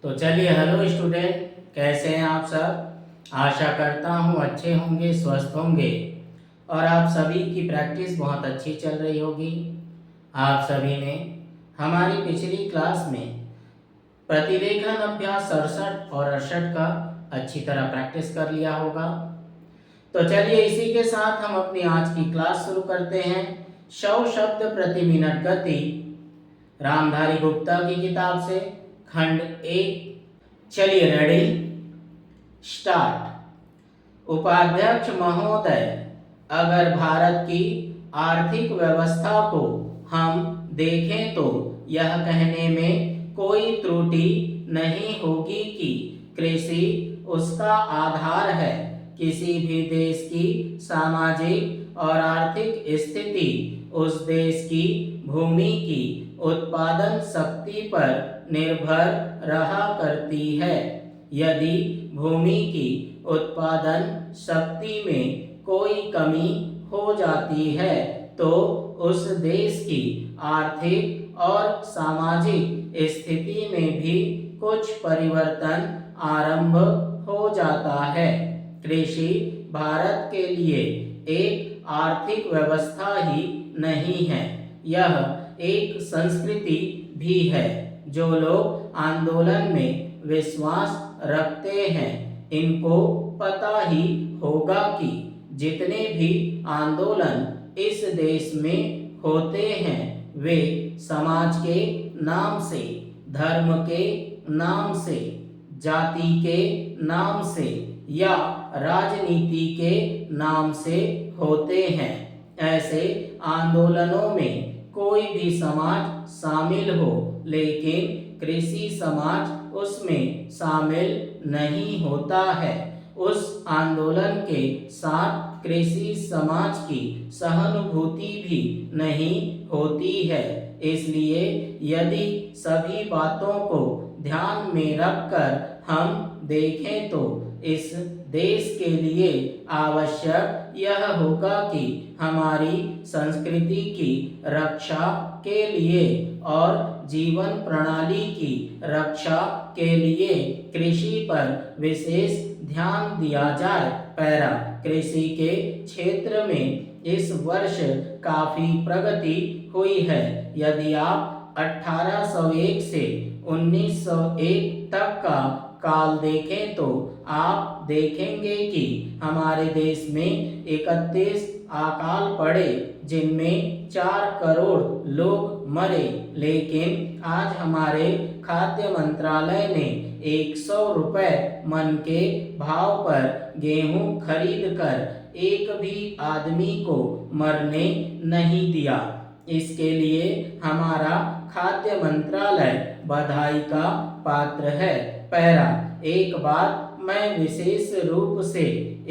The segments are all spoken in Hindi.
तो चलिए, हेलो स्टूडेंट, कैसे हैं आप सब। आशा करता हूँ अच्छे होंगे, स्वस्थ होंगे और आप सभी की प्रैक्टिस बहुत अच्छी चल रही होगी। आप सभी ने हमारी पिछली क्लास में प्रतिलेखन अभ्यास 67 और 68 का अच्छी तरह प्रैक्टिस कर लिया होगा। तो चलिए, इसी के साथ हम अपनी आज की क्लास शुरू करते हैं। 100 शब्द प्रति मिनट गति, रामधारी गुप्ता की किताब से, खंड 1। चलिए, रेडी, स्टार्ट। उपाध्यक्ष महोदय, अगर भारत की आर्थिक व्यवस्था को हम देखें तो यह कहने में कोई त्रुटि नहीं होगी कि कृषि उसका आधार है। किसी भी देश की सामाजिक और आर्थिक स्थिति उस देश की भूमि की उत्पादन शक्ति पर निर्भर रहा करती है। यदि भूमि की उत्पादन शक्ति में कोई कमी हो जाती है तो उस देश की आर्थिक और सामाजिक स्थिति में भी कुछ परिवर्तन आरंभ हो जाता है। कृषि भारत के लिए एक आर्थिक व्यवस्था ही नहीं है, यह एक संस्कृति भी है। जो लोग आंदोलन में विश्वास रखते हैं, इनको पता ही होगा कि जितने भी आंदोलन इस देश में होते हैं वे समाज के नाम से, धर्म के नाम से, जाति के नाम से या राजनीति के नाम से होते हैं। ऐसे आंदोलनों में कोई भी समाज शामिल हो, लेकिन कृषि समाज उसमें शामिल नहीं होता है। उस आंदोलन के साथ कृषि समाज की सहानुभूति भी नहीं होती है। इसलिए यदि सभी बातों को ध्यान में रखकर हम देखें तो इस देश के लिए आवश्यक यह होगा कि हमारी संस्कृति की रक्षा के लिए और जीवन प्रणाली की रक्षा के लिए कृषि पर विशेष ध्यान दिया जाए। पैरा, कृषि के क्षेत्र में इस वर्ष काफी प्रगति हुई है। यदि आप 1801 से 1901 तक का काल देखें तो आप देखेंगे कि हमारे देश में 31 अकाल पड़े, जिनमें 4 करोड़ लोग मरे। लेकिन आज हमारे खाद्य मंत्रालय ने 100 रुपए मन के भाव पर गेहूं खरीद कर एक भी आदमी को मरने नहीं दिया। इसके लिए हमारा खाद्य मंत्रालय बधाई का पात्र है। पैरा, एक बात मैं विशेष रूप से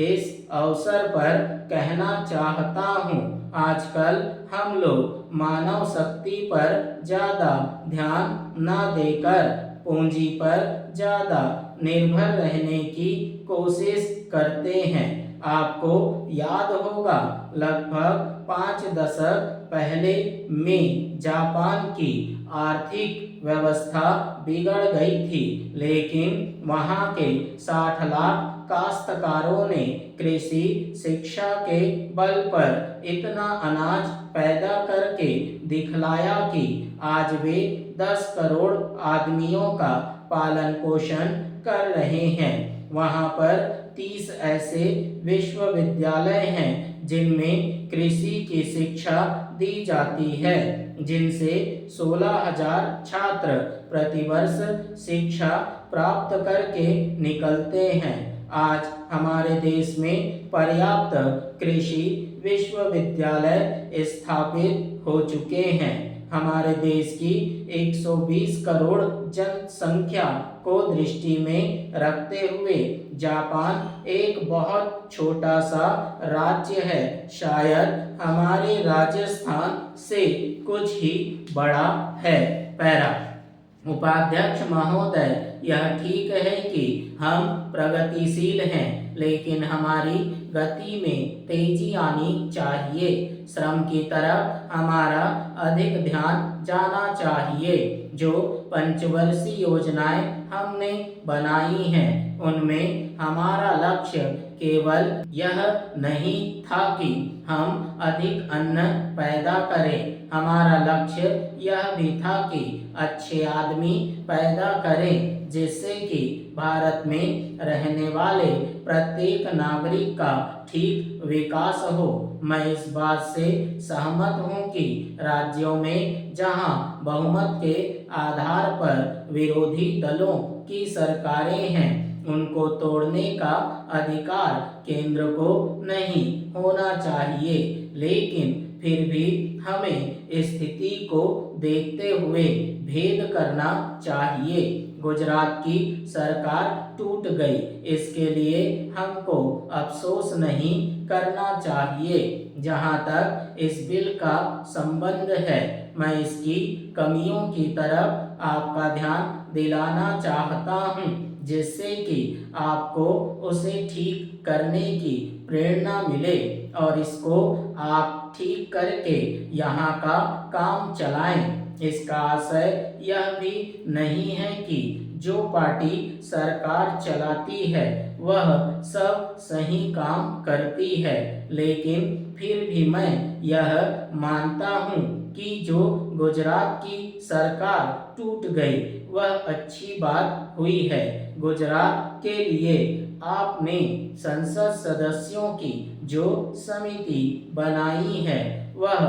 इस अवसर पर कहना चाहता हूँ। आजकल हम लोग मानव शक्ति पर ज्यादा ध्यान न देकर पूंजी पर ज्यादा निर्भर रहने की कोशिश करते हैं। आपको याद होगा, लगभग 5 दशक पहले में जापान की आर्थिक व्यवस्था बिगड़ गई थी, लेकिन वहां के 60 लाख काश्तकारों ने कृषि शिक्षा के बल पर इतना अनाज पैदा करके दिखलाया कि आज वे 10 करोड़ आदमियों का पालन पोषण कर रहे हैं। वहां पर 30 ऐसे विश्वविद्यालय हैं जिनमें कृषि की शिक्षा दी जाती है, जिनसे 16,000 छात्र प्रतिवर्ष शिक्षा प्राप्त करके निकलते हैं। आज हमारे देश में पर्याप्त कृषि विश्वविद्यालय स्थापित हो चुके हैं। हमारे देश की 120 करोड़ जनसंख्या को दृष्टि में रखते हुए जापान एक बहुत छोटा सा राज्य है, शायद हमारे राजस्थान से कुछ ही बड़ा है। पैरा, उपाध्यक्ष महोदय, यह ठीक है कि हम प्रगतिशील हैं, लेकिन हमारी गति में तेजी आनी चाहिए। श्रम की तरफ हमारा अधिक ध्यान जाना चाहिए। जो पंचवर्षीय योजनाएं हमने बनाई हैं, उनमें हमारा लक्ष्य केवल यह नहीं था कि हम अधिक अन्न पैदा करें, हमारा लक्ष्य यह भी था कि अच्छे आदमी पैदा करें, जिससे कि भारत में रहने वाले प्रत्येक नागरिक का ठीक विकास हो। मैं इस बात से सहमत हूँ कि राज्यों में जहाँ बहुमत के आधार पर विरोधी दलों की सरकारें हैं, उनको तोड़ने का अधिकार केंद्र को नहीं होना चाहिए, लेकिन फिर भी हमें स्थिति को देखते हुए भेद करना चाहिए। गुजरात की सरकार टूट गई, इसके लिए हमको अफसोस नहीं करना चाहिए। जहां तक इस बिल का संबंध है, मैं इसकी कमियों की तरफ आपका ध्यान दिलाना चाहता हूं, जिससे कि आपको उसे ठीक करने की प्रेरणा मिले और इसको आप ठीक करके यहाँ का काम चलाएं। इसका आशय यह भी नहीं है कि जो पार्टी सरकार चलाती है वह सब सही काम करती है, लेकिन फिर भी मैं यह मानता हूँ कि जो गुजरात की सरकार टूट गई वह अच्छी बात हुई है। गुजरात के लिए आपने संसद सदस्यों की जो समिति बनाई है वह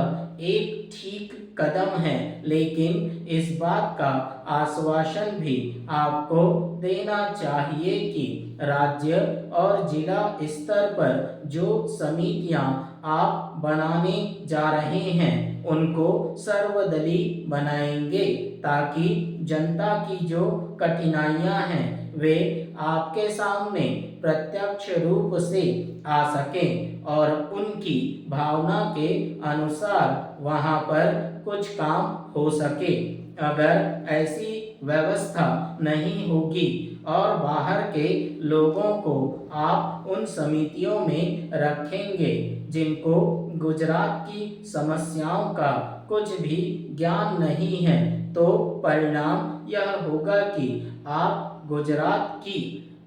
एक ठीक कदम है, लेकिन इस बात का आश्वासन भी आपको देना चाहिए कि राज्य और जिला स्तर पर जो समितियां आप बनाने जा रहे हैं उनको सर्वदलीय बनाएंगे, ताकि जनता की जो कठिनाइयां हैं वे आपके सामने प्रत्यक्ष रूप से आ सकें और उनकी भावना के अनुसार वहां पर कुछ काम हो सके। अगर ऐसी व्यवस्था नहीं होगी और बाहर के लोगों को आप उन समितियों में रखेंगे जिनको गुजरात की समस्याओं का कुछ भी ज्ञान नहीं है, तो परिणाम यह होगा कि आप गुजरात की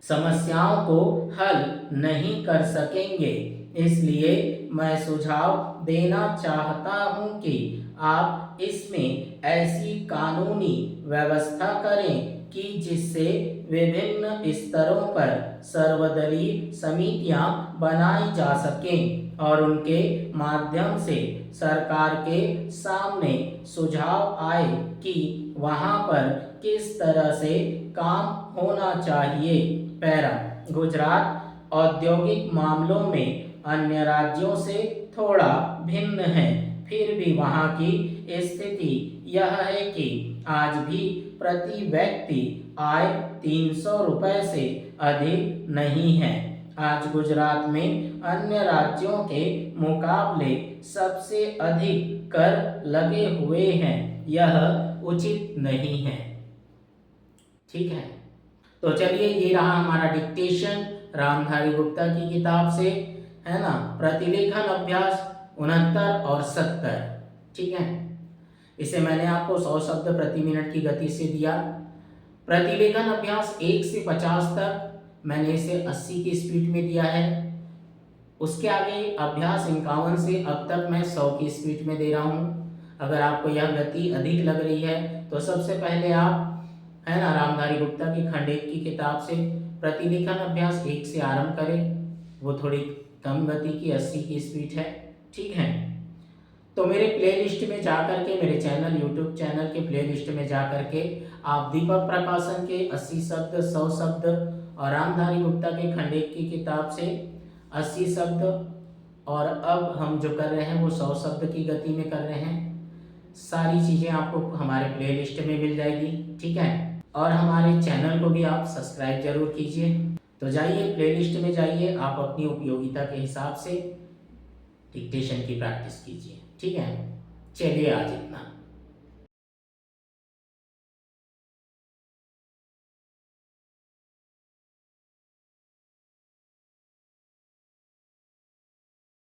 समस्याओं को हल नहीं कर सकेंगे। इसलिए मैं सुझाव देना चाहता हूं कि आप इसमें ऐसी कानूनी व्यवस्था करें कि जिससे विभिन्न स्तरों पर सर्वदलीय समितियां बनाई जा सकें और उनके माध्यम से सरकार के सामने सुझाव आए कि वहां पर किस तरह से काम होना चाहिए। पैरा गुजरात औद्योगिक मामलों में अन्य राज्यों से थोड़ा भिन्न है, फिर भी वहां की स्थिति यह है कि आज भी प्रति व्यक्ति आय 300 रुपए से अधिक नहीं है। आज गुजरात में अन्य राज्यों के मुकाबले सबसे अधिक कर लगे हुए हैं, यह उचित नहीं है। ठीक है, तो चलिए ये रहा हमारा डिक्टेशन रामधारी गुप्ता की किताब से, है ना। प्रतिलेखन अभ्यास 69 और 70, ठीक है। इसे मैंने आपको 100 शब्द प्रति मिनट की गति से दिया। प्रतिलेखन अभ्यास 1 से 50 तक मैंने इसे 80 की स्पीड में दिया है। उसके आगे अभ्यास 51 से अब तक मैं 100 की स्पीड में दे रहा हूँ। अगर आपको यह गति अधिक लग रही है तो सबसे पहले आप, है ना, रामधारी गुप्ता की खंड 1 की किताब से प्रतिलेखन अभ्यास 1 से आरंभ करें। वो थोड़ी कम गति की 80 की स्पीड है, ठीक है। तो मेरे प्लेलिस्ट में जाकर के, मेरे चैनल यूट्यूब चैनल के प्लेलिस्ट में जाकर के आप दीपक प्रकाशन के 80 शब्द 100 शब्द और रामधारी गुप्ता के खंड 1 की किताब से 80 शब्द और अब हम जो कर रहे हैं वो 100 शब्द की गति में कर रहे हैं। सारी चीज़ें आपको हमारे प्लेलिस्ट में मिल जाएगी, ठीक है। और हमारे चैनल को भी आप सब्सक्राइब जरूर कीजिए। तो जाइए प्लेलिस्ट में जाइए, आप अपनी उपयोगिता के हिसाब से डिक्टेशन की प्रैक्टिस कीजिए, ठीक है। चलिए आज इतना।